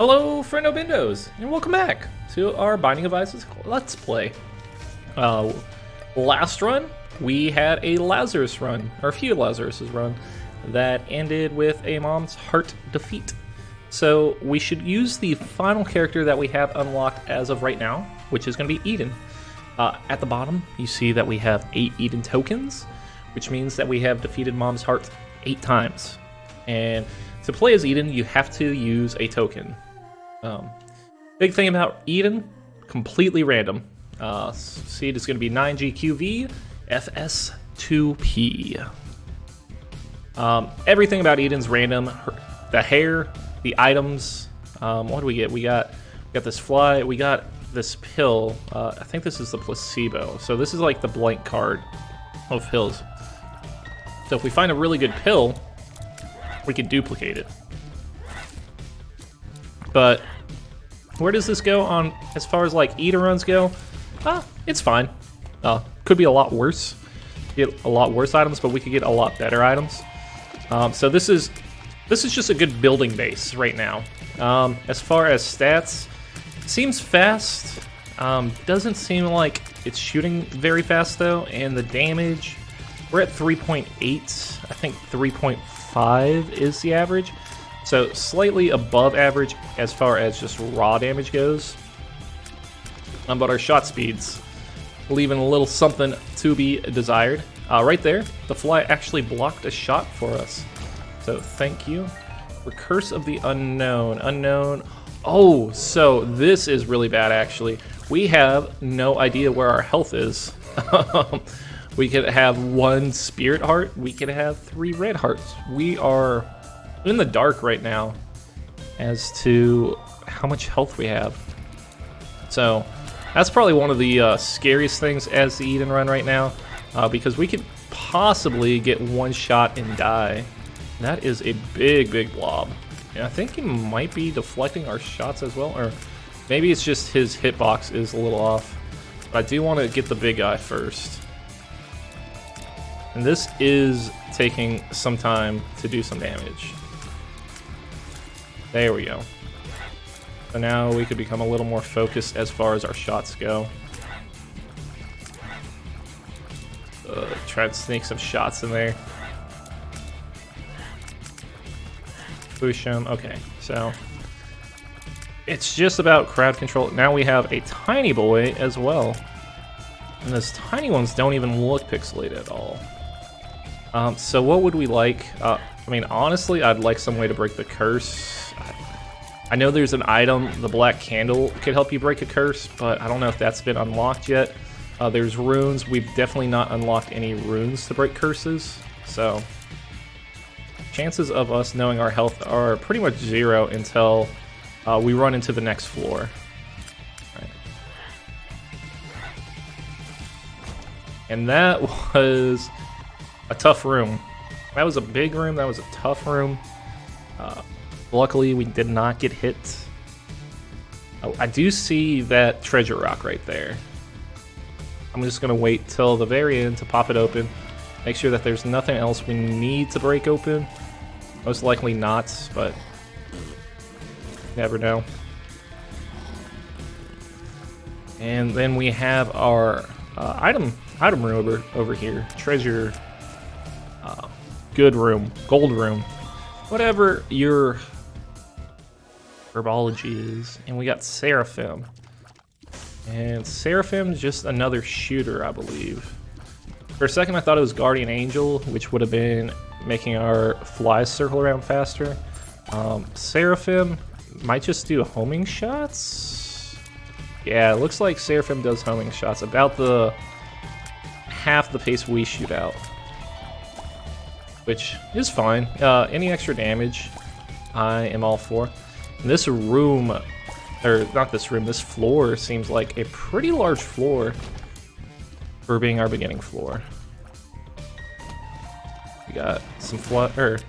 Hello, friendo bindos, and welcome back to our Binding of Isaac Let's Play. Last run, we had a Lazarus run, or a few Lazaruses run, that ended with a Mom's Heart defeat. So we should use the final character that we have unlocked as of right now, which is going to be Eden. At the bottom, you see that we have 8 Eden tokens, which means that we have defeated Mom's Heart 8 times. And to play as Eden, you have to use a token. Big thing about Eden, completely random. Seed is going to be 9GQV FS2P. Everything about Eden's random. The hair, the items. What do we get? We got this fly. We got this pill. I think this is the placebo. So this is like the blank card of pills. So if we find a really good pill, we can duplicate it. But where does this go on as far as like Eden runs go? It's fine. Could be a lot worse. Get a lot worse items, but we could get a lot better items. So this is just a good building base right now. As far as stats, seems fast. Doesn't seem like it's shooting very fast though, and the damage, we're at 3.8. I think 3.5 is the average. So slightly above average as far as just raw damage goes. But our shot speeds, leaving a little something to be desired. Right there, the fly actually blocked a shot for us. So thank you. For Curse of the Unknown. Oh, so this is really bad actually. We have no idea where our health is. We could have 1 spirit heart. We could have 3 red hearts. We are in the dark right now as to how much health we have. So that's probably one of the scariest things as the Eden run right now, because we could possibly get 1 shot and die. That is a big blob. And I think he might be deflecting our shots as well, or maybe it's just his hitbox is a little off. But I do want to get the big guy first. And this is taking some time to do some damage. There we go. So now we could become a little more focused as far as our shots go. Try to sneak some shots in there. Push him. Okay, so it's just about crowd control. Now we have a tiny boy as well. And those tiny ones don't even look pixelated at all. So what would we like? I mean, honestly, I'd like some way to break the curse. I know there's an item, the black candle, could help you break a curse, but I don't know if that's been unlocked yet. There's runes. We've definitely not unlocked any runes to break curses, so chances of us knowing our health are pretty much 0 until we run into the next floor. Right. And that was a tough room. That was a big room. That was a tough room. Luckily, we did not get hit. Oh, I do see that treasure rock right there. I'm just going to wait till the very end to pop it open. Make sure that there's nothing else we need to break open. Most likely not, but never know. And then we have our item room over here. Treasure, good room, gold room, whatever your herbology is. And we got Seraphim. And Seraphim's just another shooter, I believe. For a second I thought it was Guardian Angel, which would have been making our flies circle around faster. Seraphim might just do homing shots. Yeah, it looks like Seraphim does homing shots, about the half the pace we shoot out, which is fine. Any extra damage, I am all for. And this room, or not this room, this floor seems like a pretty large floor for being our beginning floor. We got some spiders.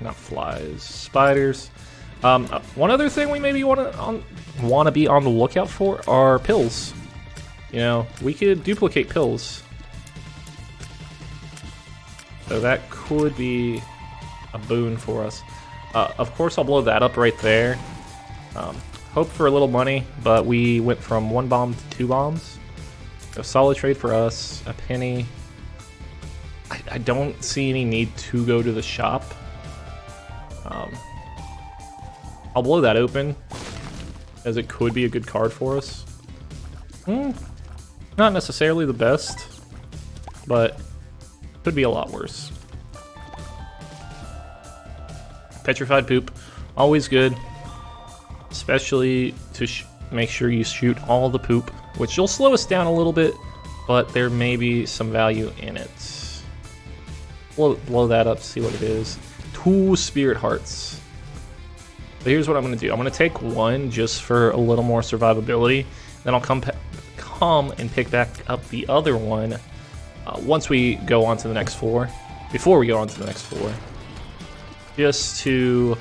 One other thing we maybe want to be on the lookout for are pills. You know, we could duplicate pills. So that could be a boon for us. Of course, I'll blow that up right there. hope for a little money, but we went from 1 bomb to 2 bombs. A solid trade for us. A penny. I don't see any need to go to the shop. I'll blow that open, as it could be a good card for us. Not necessarily the best, but could be a lot worse. Petrified Poop, always good, especially to make sure you shoot all the poop, which will slow us down a little bit, but there may be some value in it. Blow that up, see what it is. 2 Spirit Hearts. So here's what I'm going to do. I'm going to take 1 just for a little more survivability. Then I'll come and pick back up the other one once we go on to the next floor. Before we go on to the next floor. Just to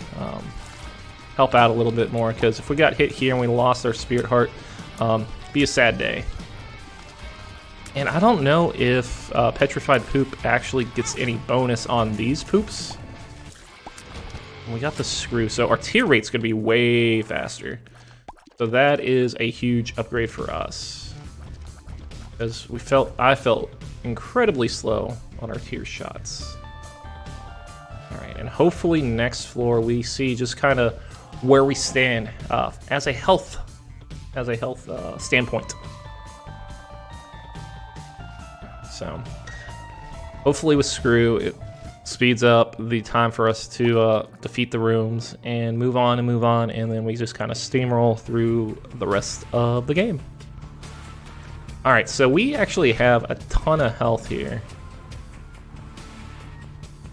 help out a little bit more, because if we got hit here and we lost our Spirit Heart, be a sad day. And I don't know if Petrified Poop actually gets any bonus on these poops. And we got the screw, so our tier rate's gonna be way faster. So that is a huge upgrade for us, because I felt incredibly slow on our tier shots. Alright, and hopefully next floor we see just kind of where we stand as a health standpoint. So hopefully with Screw it speeds up the time for us to defeat the rooms and move on, and then we just kind of steamroll through the rest of the game. Alright, so we actually have a ton of health here.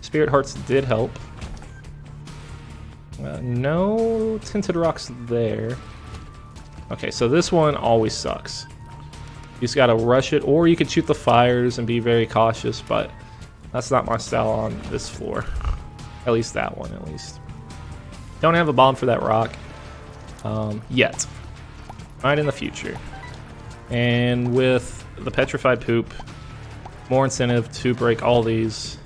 Spirit Hearts did help. No Tinted Rocks there. Okay, so this one always sucks. You just gotta rush it, or you could shoot the fires and be very cautious, but that's not my style on this floor. At least that one, at least. Don't have a bomb for that rock yet. Might in the future. And with the Petrified Poop, more incentive to break all these.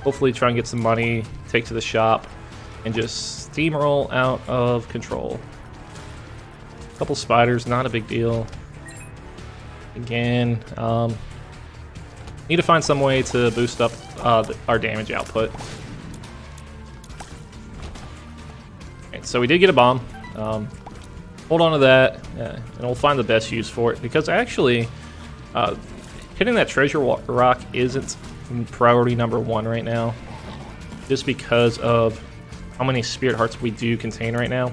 Hopefully try and get some money, take to the shop, and just steamroll out of control. A couple spiders, not a big deal. Again, need to find some way to boost up our damage output. Okay, so we did get a bomb. Hold on to that, and we'll find the best use for it, because actually, hitting that treasure rock isn't priority number 1 right now, just because of how many Spirit Hearts we do contain right now.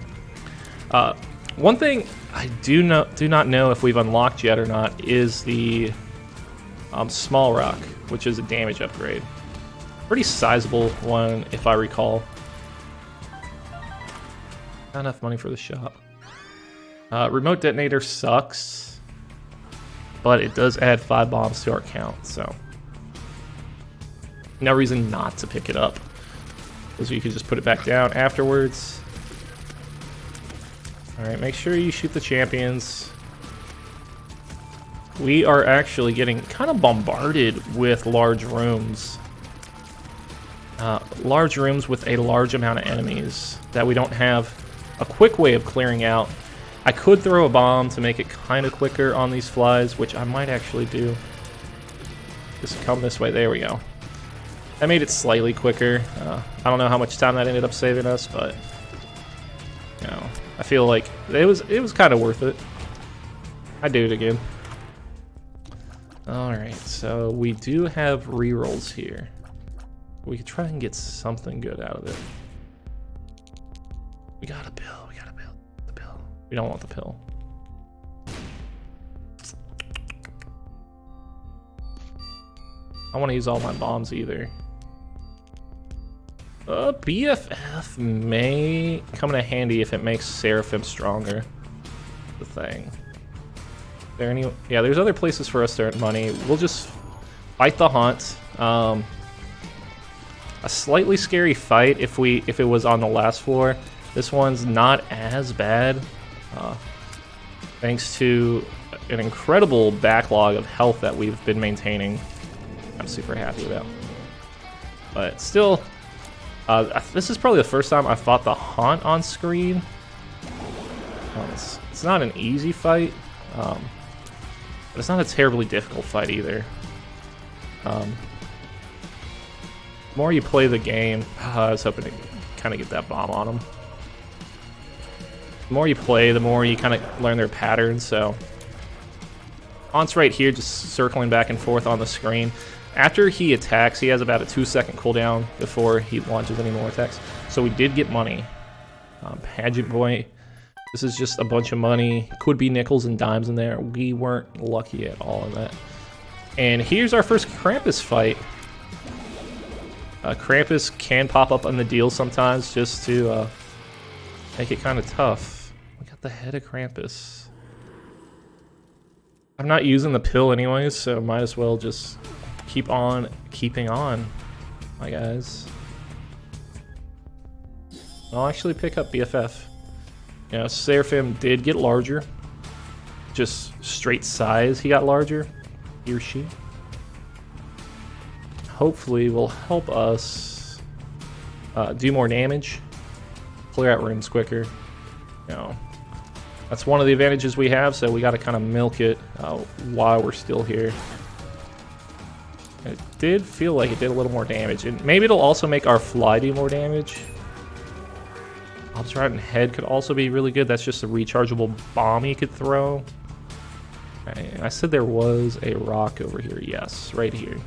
One thing I do not know if we've unlocked yet or not is the small rock, which is a damage upgrade. Pretty sizable one, if I recall. Not enough money for the shop. Remote detonator sucks, but it does add 5 bombs to our count, so no reason not to pick it up, because you could just put it back down afterwards. Alright, make sure you shoot the champions. We are actually getting kind of bombarded with large rooms. Large rooms with a large amount of enemies that we don't have a quick way of clearing out. I could throw a bomb to make it kind of quicker on these flies, which I might actually do. Just come this way. There we go. That made it slightly quicker. I don't know how much time that ended up saving us, but you know, I feel like it was kind of worth it. I'd do it again. Alright, so we do have rerolls here. We could try and get something good out of it. We got a pill, we got a pill. The pill. We don't want the pill. I don't want to use all my bombs either. BFF may come in handy if it makes Seraphim stronger. The thing. There any? Yeah, there's other places for us to earn money. We'll just fight the haunt. A slightly scary fight if it was on the last floor. This one's not as bad, thanks to an incredible backlog of health that we've been maintaining. I'm super happy about. But still, this is probably the first time I fought the haunt on screen, It's not an easy fight, but it's not a terribly difficult fight either. The more you play the game, I was hoping to kind of get that bomb on him. The more you play, the more you kind of learn their patterns, so... Haunt's right here, just circling back and forth on the screen. After he attacks, he has about a 2-second cooldown before he launches any more attacks. So we did get money. Pageant Boy, this is just a bunch of money. Could be nickels and dimes in there. We weren't lucky at all in that. And here's our first Krampus fight. Krampus can pop up on the deal sometimes just to make it kind of tough. We got the head of Krampus. I'm not using the pill anyways, so might as well just keep on keeping on, my guys. I'll actually pick up BFF. You know, Seraphim did get larger. Just straight size, he got larger. He or she. Hopefully will help us do more damage, clear out rooms quicker. You know, that's one of the advantages we have, so we got to kind of milk it while we're still here. It did feel like it did a little more damage, and maybe it'll also make our fly do more damage. Bob's Rotten Head could also be really good. That's just a rechargeable bomb he could throw. Right, I said there was a rock over here. Yes, right here.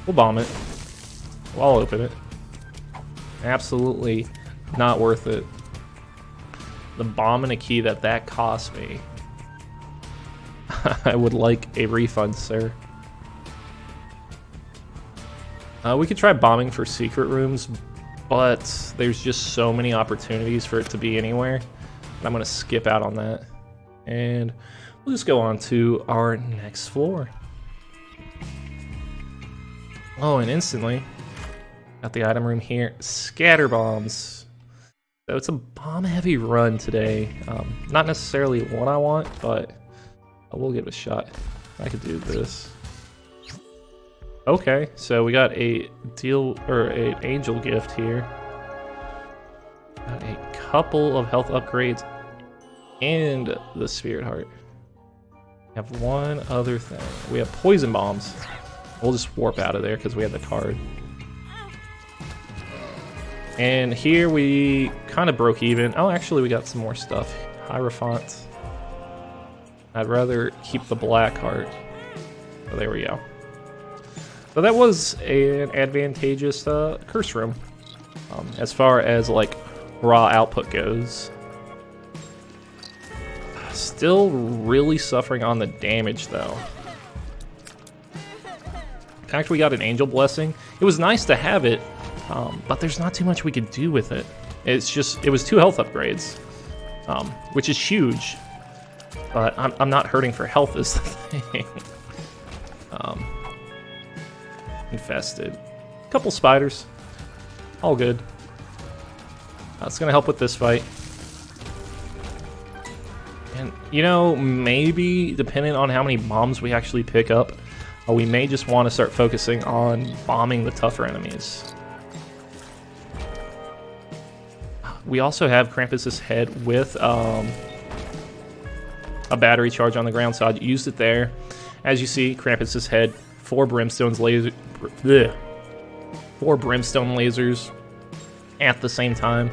We'll bomb it. I'll open it. Absolutely not worth it. The bomb and a key that cost me. I would like a refund, sir. We could try bombing for secret rooms, but there's just so many opportunities for it to be anywhere. I'm going to skip out on that. And we'll just go on to our next floor. Oh, and instantly, got the item room here. Scatter bombs. So it's a bomb-heavy run today. Not necessarily what I want, but I will give it a shot. I could do this. Okay, so we got a deal or an angel gift here. Got a couple of health upgrades and the spirit heart. We have one other thing. We have poison bombs. We'll just warp out of there because we have the card. And here we kind of broke even. Oh, actually we got some more stuff. Hierophant. I'd rather keep the black heart. Oh, there we go. So that was an advantageous curse room. As far as like raw output goes. Still really suffering on the damage though. In fact, we got an angel blessing. It was nice to have it. But there's not too much we could do with it. It's just, it was 2 health upgrades, which is huge. But I'm not hurting for health is the thing. Infested. Couple spiders. All good. That's gonna help with this fight. And, you know, maybe, depending on how many bombs we actually pick up, we may just want to start focusing on bombing the tougher enemies. We also have Krampus's head with a battery charge on the ground, so I used it there. As you see, Krampus's head, 4 brimstone lasers at the same time.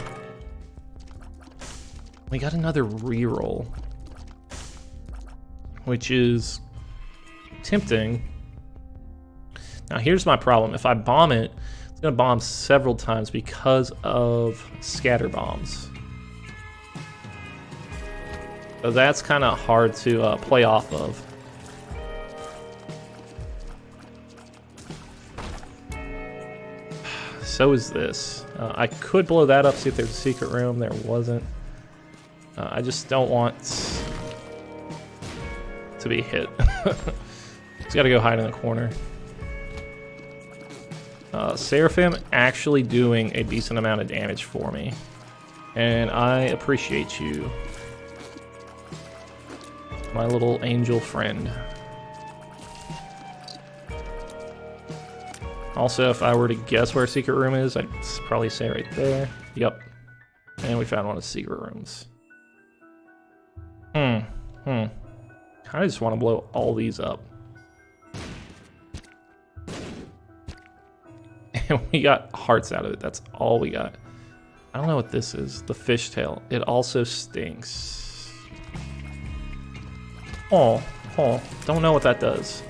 We got another reroll, which is tempting. Now here's my problem. If I bomb it, it's going to bomb several times because of scatter bombs. So that's kind of hard to play off of. So is this. I could blow that up, see if there's a secret room. There wasn't. I just don't want to be hit. Just got to go hide in the corner. Seraphim actually doing a decent amount of damage for me. And I appreciate you, my little angel friend. Also, if I were to guess where a secret room is, I'd probably say right there. Yep. And we found one of the secret rooms. I just want to blow all these up. And we got hearts out of it. That's all we got. I don't know what this is. The fishtail. It also stinks. Oh, don't know what that does.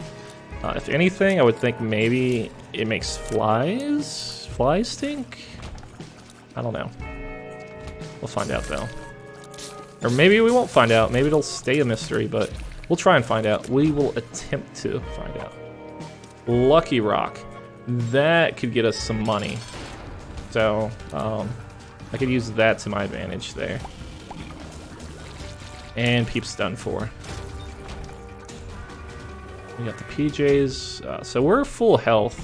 If anything, I would think maybe it makes flies stink? I don't know. We'll find out though. Or maybe we won't find out. Maybe it'll stay a mystery, but we'll try and find out. We will attempt to find out. Lucky Rock. That could get us some money. So, I could use that to my advantage there. And Peep's done for. We got the PJs. So we're full health.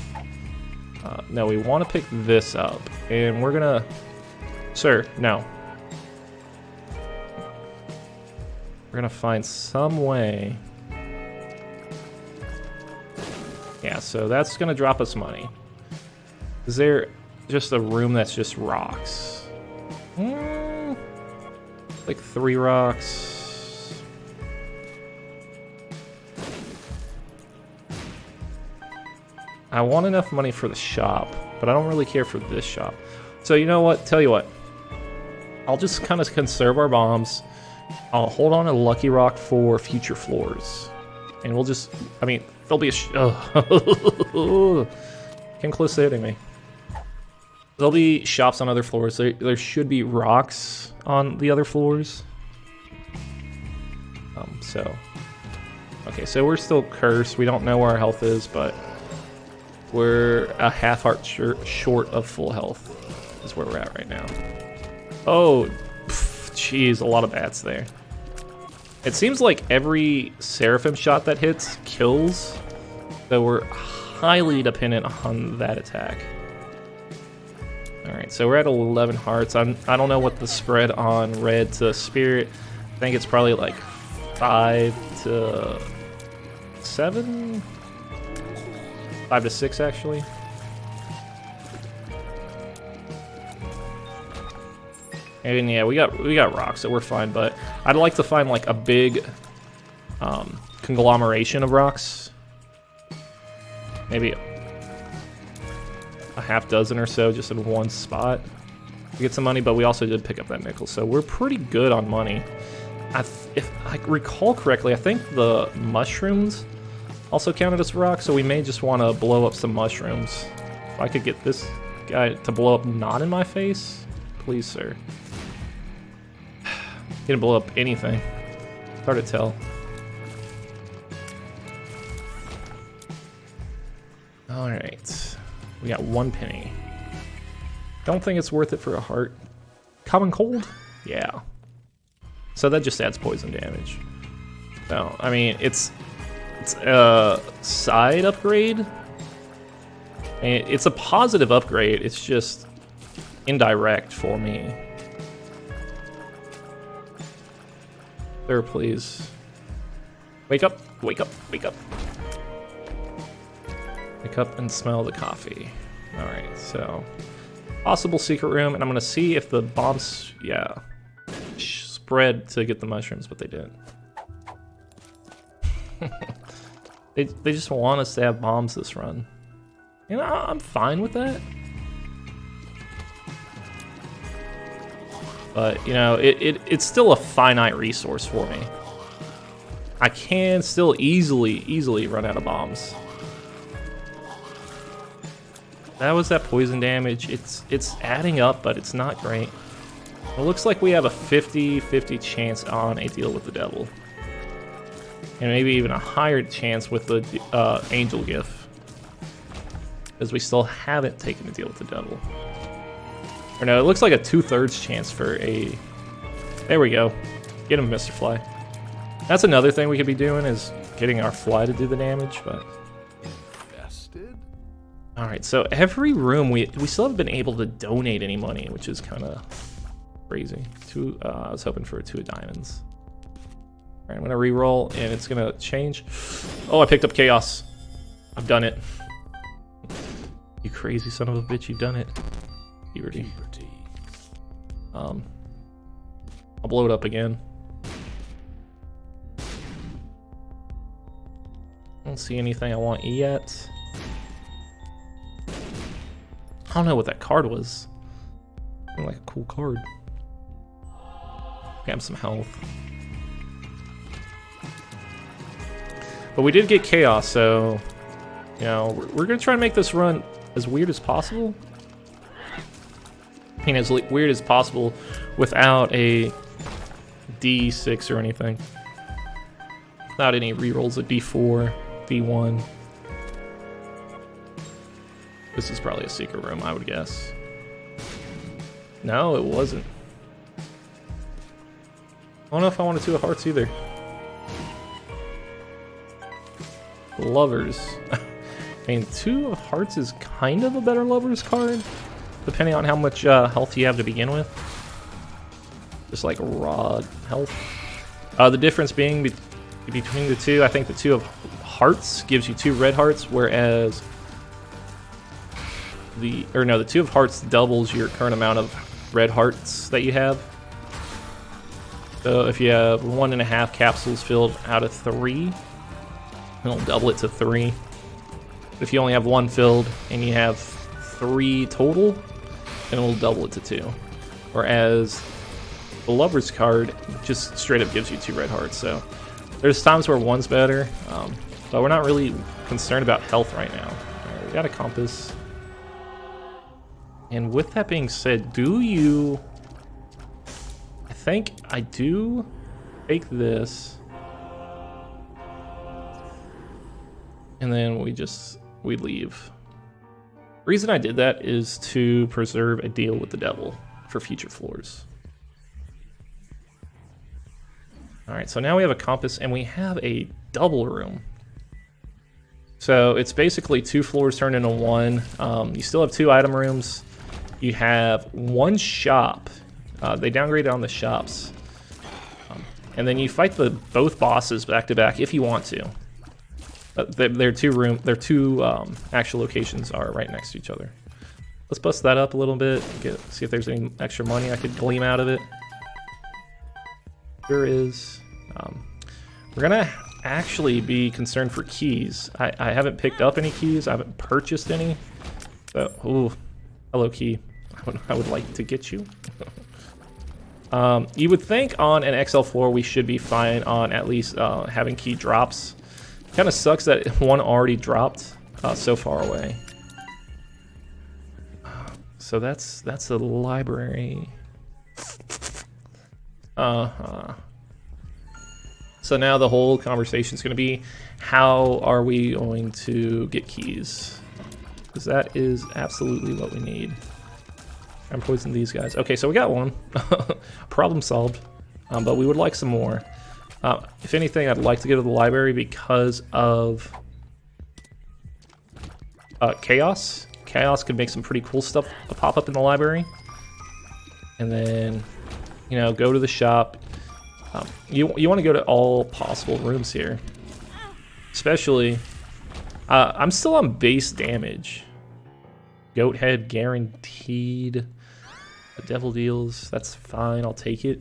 No, we want to pick this up. And we're gonna... Sir, no. We're gonna find some way. Yeah, so that's gonna drop us money. Is there just a room that's just rocks? Like 3 rocks. I want enough money for the shop, but I don't really care for this shop. So you know what? Tell you what. I'll just kind of conserve our bombs. I'll hold on to Lucky Rock for future floors. And we'll just... I mean, there'll be a... Came close to hitting me. There'll be shops on other floors. There should be rocks on the other floors. Okay, so we're still cursed. We don't know where our health is, but we're a half heart short of full health is where we're at right now. Oh, jeez, a lot of bats there. It seems like every Seraphim shot that hits kills, so we're highly dependent on that attack. Alright, so we're at 11 hearts. I don't know what the spread on red to spirit. I think it's probably like 5 to 7? 5 to 6, actually. And yeah, we got rocks, so we're fine. But I'd like to find like a big conglomeration of rocks. Maybe a half dozen or so just in one spot to get some money. But we also did pick up that nickel, so we're pretty good on money. If I recall correctly, I think the mushrooms also counted as rocks, so we may just want to blow up some mushrooms. If I could get this guy to blow up not in my face, please, sir. He didn't blow up anything. It's hard to tell. Alright. We got 1 penny. Don't think it's worth it for a heart. Common cold? Yeah. So that just adds poison damage. No, I mean, it's a side upgrade. And it's a positive upgrade. It's just indirect for me. Sir, please. Wake up, wake up, wake up. Wake up and smell the coffee. Alright, so possible secret room, and I'm gonna see if the bombs, yeah, spread to get the mushrooms, but they didn't. They just want us to have bombs this run. You know, I'm fine with that. But, you know, it's still a finite resource for me. I can still easily run out of bombs. That was that poison damage. It's adding up, but it's not great. It looks like we have a 50-50 chance on a deal with the devil. And maybe even a higher chance with the angel gift. Because we still haven't taken a deal with the devil. Or no, it looks like a 2/3 chance for a... There we go. Get him, Mr. Fly. That's another thing we could be doing, is getting our fly to do the damage, but... Alright, so every room, we still haven't been able to donate any money, which is kind of crazy. I was hoping for 2 of diamonds. Alright, I'm going to re-roll, and it's going to change. Oh, I picked up chaos. I've done it. You crazy son of a bitch, you've done it. Puberty. I'll blow it up again. don't see anything I want yet. I don't know what that card was. Like a cool card. Grab some health. But we did get Chaos, so you know, we're gonna try and make this run as weird as possible. I mean, as weird as possible without a D6 or anything. Without any rerolls of D4, D1. This is probably a secret room, I would guess. No, it wasn't. I don't know if I want a 2 of hearts either. Lovers. I mean, 2 of hearts is kind of a better lovers card, depending on how much health you have to begin with. Just like raw health. The difference being between the two, I think the 2 of hearts gives you 2 red hearts, whereas the 2 of hearts doubles your current amount of red hearts that you have. So if you have 1.5 capsules filled out of 3, it'll double it to 3. If you only have 1 filled and you have 3 total, then it'll double it to 2. Whereas the Lover's card just straight up gives you 2 red hearts. So there's times where 1's better, but we're not really concerned about health right now. Right, we got a compass. And with that being said, I think I do take this. And then we leave. The reason I did that is to preserve a deal with the devil for future floors. Alright, so now we have a compass and we have a double room. So it's basically 2 floors turned into 1. You still have 2 item rooms. You have 1 shop. They downgraded on the shops. And then you fight both bosses back to back if you want to. Their 2 actual locations are right next to each other. Let's bust that up a little bit. See if there's any extra money I could glean out of it. There is. We're gonna actually be concerned for keys. I haven't picked up any keys. I haven't purchased any. So, ooh, hello key. I would like to get you. You would think on an XL4 we should be fine on at least having key drops. Kind of sucks that one already dropped so far away. So that's the library. So now the whole conversation is going to be, how are we going to get keys? Because that is absolutely what we need. I'm poisoning these guys. Okay, so we got one. Problem solved. But we would like some more. If anything, I'd like to go to the library because of Chaos. Chaos could make some pretty cool stuff pop up in the library. And then, you know, go to the shop. You want to go to all possible rooms here. Especially, I'm still on base damage. Goat head guaranteed. The devil deals, that's fine, I'll take it.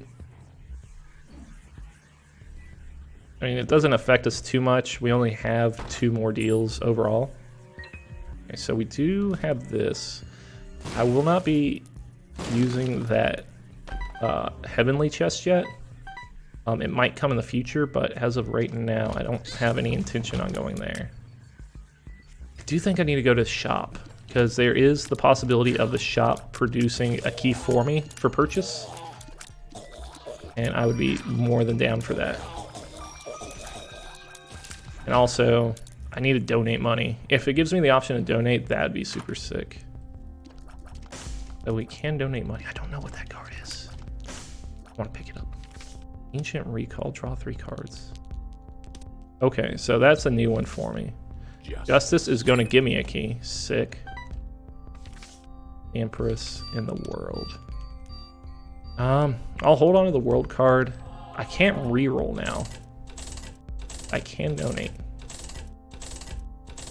I mean, it doesn't affect us too much. We only have 2 more deals overall. Okay, so we do have this. I will not be using that heavenly chest yet. It might come in the future, but as of right now, I don't have any intention on going there. I do think I need to go to the shop, because there is the possibility of the shop producing a key for me for purchase. And I would be more than down for that. And also, I need to donate money. If it gives me the option to donate, that'd be super sick. So we can donate money. I don't know what that card is. I want to pick it up. Ancient Recall, draw 3 cards. Okay, so that's a new one for me. Justice is going to give me a key. Sick. Empress in the world. I'll hold on to the world card. I can't reroll now. I can donate.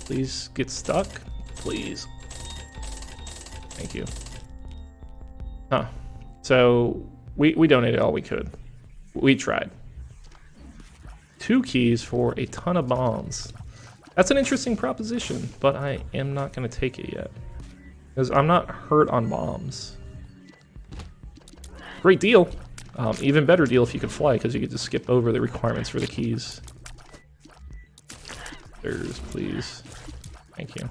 Please get stuck. Please. Thank you. Huh. So we donated all we could. We tried. 2 keys for a ton of bombs. That's an interesting proposition, but I am not going to take it yet. Because I'm not hurt on bombs. Great deal. Even better deal if you could fly, because you could just skip over the requirements for the keys. There's, please. Thank you.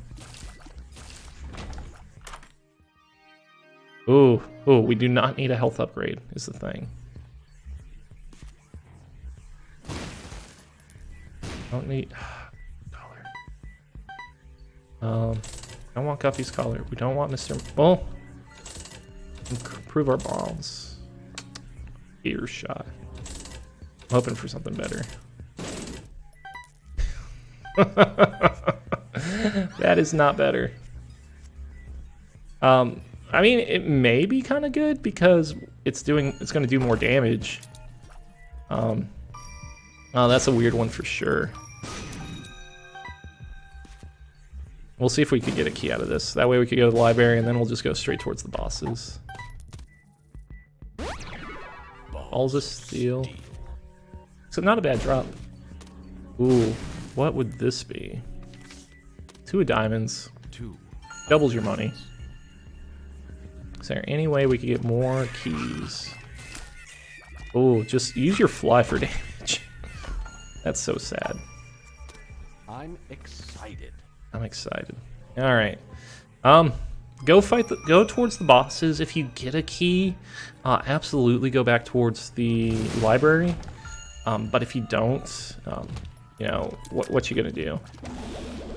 Ooh, we do not need a health upgrade, is the thing. Don't need... collar. I don't want Guppy's collar. We don't want Mr. Well, improve our bombs. Ear shot. I'm hoping for something better. That is not better. I mean, it may be kind of good because it's going to do more damage. Oh, that's a weird one for sure. We'll see if we can get a key out of this. That way we could go to the library and then we'll just go straight towards the bosses. Balls of Steel. So not a bad drop. Ooh, what would this be? 2 of diamonds. Doubles your money. Is there any way we could get more keys? Oh, just use your fly for damage. That's so sad. I'm excited. I'm excited. All right. Go towards the bosses. If you get a key, absolutely go back towards the library. But if you don't, you know, what you gonna do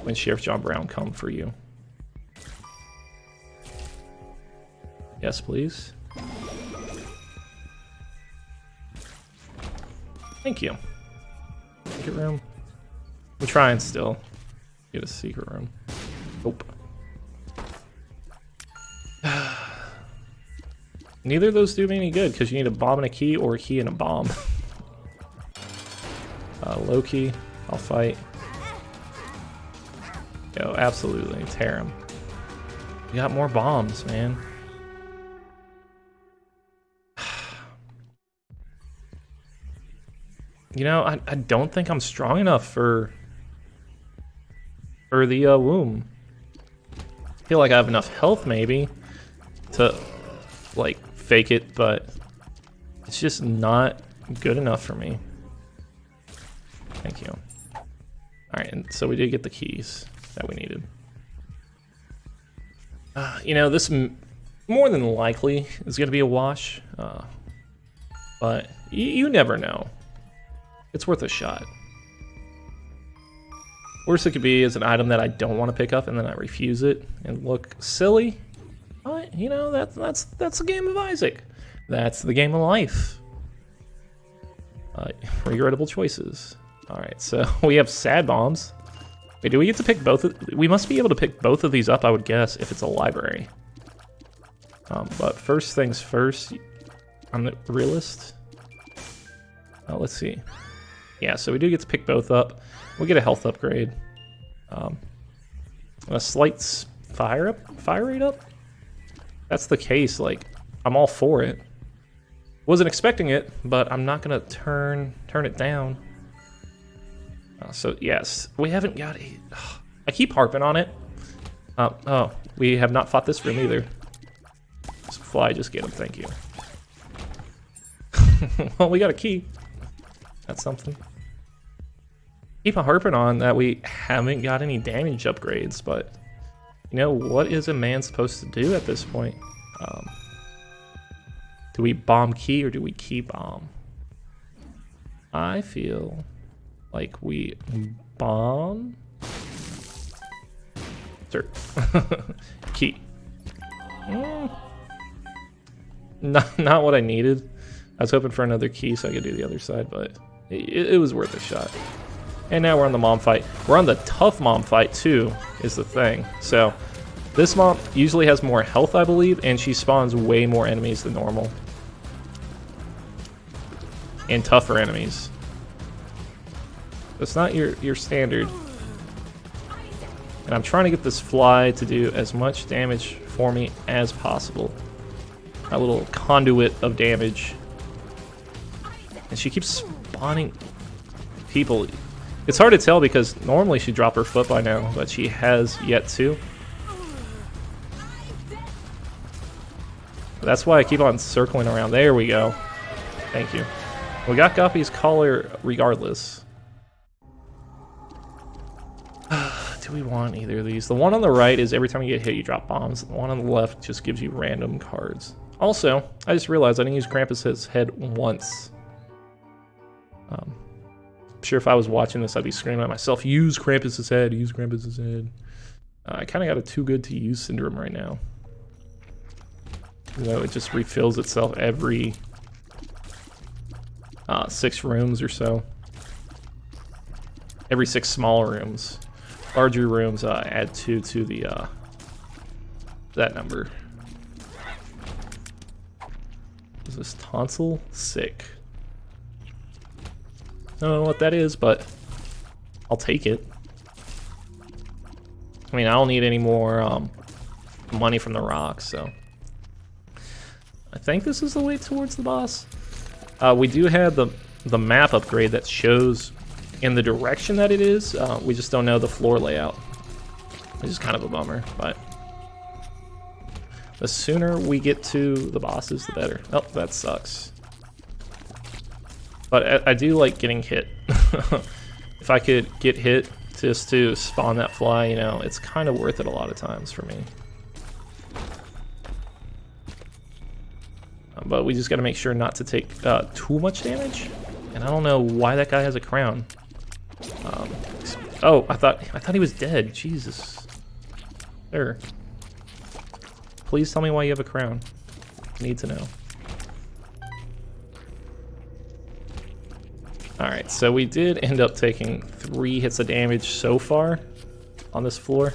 when Sheriff John Brown come for you? Yes, please. Thank you. Secret room. I'm trying still. Get a secret room. Nope. Neither of those do me any good because you need a bomb and a key or a key and a bomb. Low key. I'll fight. Yo, absolutely. Tear him. We got more bombs, man. You know, I don't think I'm strong enough for the womb. I feel like I have enough health maybe to like fake it, but it's just not good enough for me. Thank you. Alright, and so we did get the keys that we needed. You know, this more than likely is going to be a wash, but you never know. It's worth a shot. Worst it could be is an item that I don't want to pick up and then I refuse it and look silly. But, you know, that's the game of Isaac. That's the game of life. Regrettable choices. Alright, so we have sad bombs. Wait, do we get to pick both we must be able to pick both of these up, I would guess, if it's a library. But first things first, I'm the realist. Let's see. Yeah, so we do get to pick both up. We get a health upgrade. A slight fire rate up? That's the case, like, I'm all for it. Wasn't expecting it, but I'm not gonna turn it down. So yes, we haven't got a... I keep harping on it. Oh, we have not fought this room either. Just fly, just get him, thank you. Well, we got a key. That's something. Keep harping on that we haven't got any damage upgrades, but you know, what is a man supposed to do at this point? Do we bomb key or do we key bomb? I feel like we bomb. Sure. Key. Not what I needed. I was hoping for another key so I could do the other side, but it was worth a shot. And now we're on the mom fight. We're on the tough mom fight too, is the thing. So this mom usually has more health, I believe, and she spawns way more enemies than normal. And tougher enemies. It's not your standard. And I'm trying to get this fly to do as much damage for me as possible. A little conduit of damage. And she keeps spawning people. It's hard to tell because normally she'd drop her foot by now, but she has yet to. That's why I keep on circling around. There we go. Thank you. We got Guppy's collar regardless. Do we want either of these? The one on the right is every time you get hit, you drop bombs. The one on the left just gives you random cards. Also, I just realized I didn't use Krampus's head once. I'm sure if I was watching this, I'd be screaming at myself, use Krampus's head, use Krampus's head. I kind of got a too good to use syndrome right now. You know, it just refills itself every 6 rooms or so. Every 6 small rooms. Larger rooms add 2 to the that number. Is this tonsil? Sick. I don't know what that is, but I'll take it. I mean, I don't need any more money from the rocks, so I think this is the way towards the boss. We do have the map upgrade that shows in the direction that it is. We just don't know the floor layout, which is kind of a bummer, but the sooner we get to the bosses, the better. Oh, that sucks. But I do like getting hit. If I could get hit just to spawn that fly, you know, it's kind of worth it a lot of times for me. But we just got to make sure not to take too much damage. And I don't know why that guy has a crown. Oh, I thought he was dead. Jesus. There. Please tell me why you have a crown. I need to know. Alright, so we did end up taking 3 hits of damage so far on this floor.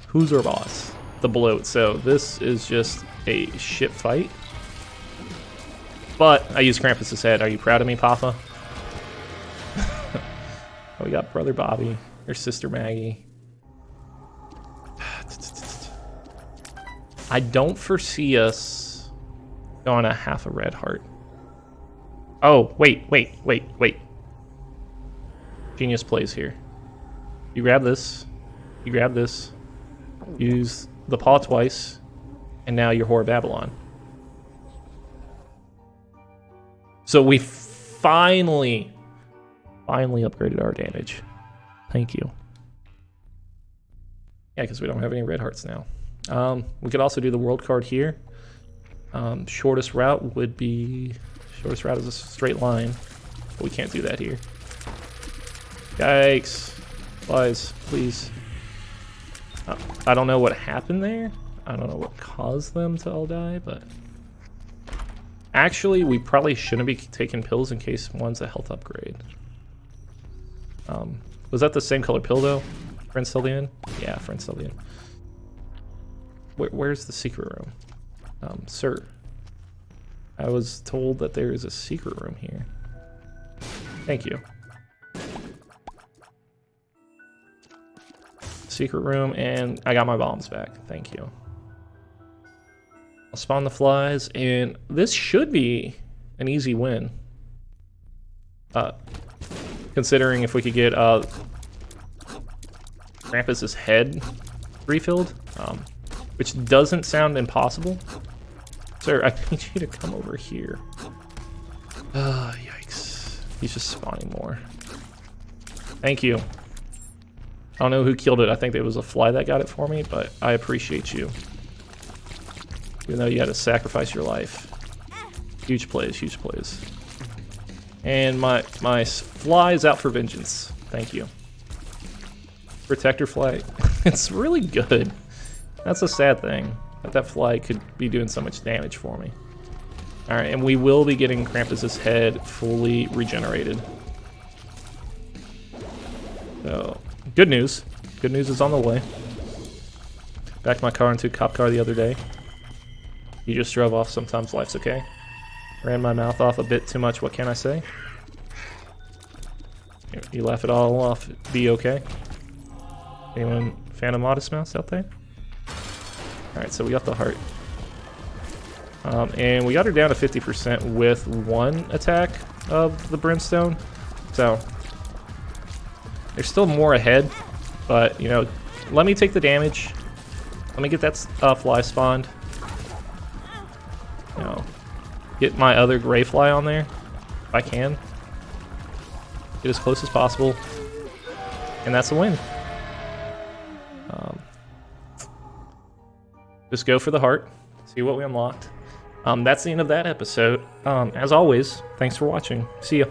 Who's our boss? The bloat. So this is just a shit fight. But I used Krampus's head. Are you proud of me, Papa? We got Brother Bobby, or Sister Maggie. I don't foresee us going a half a red heart. Oh, wait. Genius plays here. You grab this. You grab this. Use the paw twice. And now you're Whore Babylon. So we finally upgraded our damage. Thank you. Yeah, because we don't have any red hearts now. We could also do the world card here. Shortest route would be... Shortest route is a straight line. But we can't do that here. Yikes. Flies, please. I don't know what happened there. I don't know what caused them to all die, but... Actually, we probably shouldn't be taking pills in case one's a health upgrade. Was that the same color pill, though? Friend's till the end? Yeah, friend's till the end. Where's the secret room? Sir. I was told that there is a secret room here. Thank you. Secret room, and I got my bombs back. Thank you. I'll spawn the flies, and this should be an easy win. Considering if we could get Krampus's head refilled, which doesn't sound impossible. Sir, I need you to come over here. Yikes. He's just spawning more. Thank you. I don't know who killed it. I think it was a fly that got it for me, but I appreciate you. Even though you had to sacrifice your life. Huge plays, huge plays. And my fly is out for vengeance. Thank you. Protector fly. It's really good. That's a sad thing. That fly could be doing so much damage for me. Alright, and we will be getting Krampus's head fully regenerated. So, good news. Good news is on the way. Backed my car into a cop car the other day. You just drove off, sometimes life's okay. Ran my mouth off a bit too much, what can I say? You laugh it all off, be okay. Anyone fan of Modest Mouse out there? Alright, so we got the heart. And we got her down to 50% with one attack of the brimstone. So there's still more ahead, but you know, let me take the damage. Let me get that fly spawned. You know, get my other gray fly on there if I can. Get as close as possible, and that's a win. Just go for the heart, see what we unlocked. That's the end of that episode. As always, thanks for watching. See ya.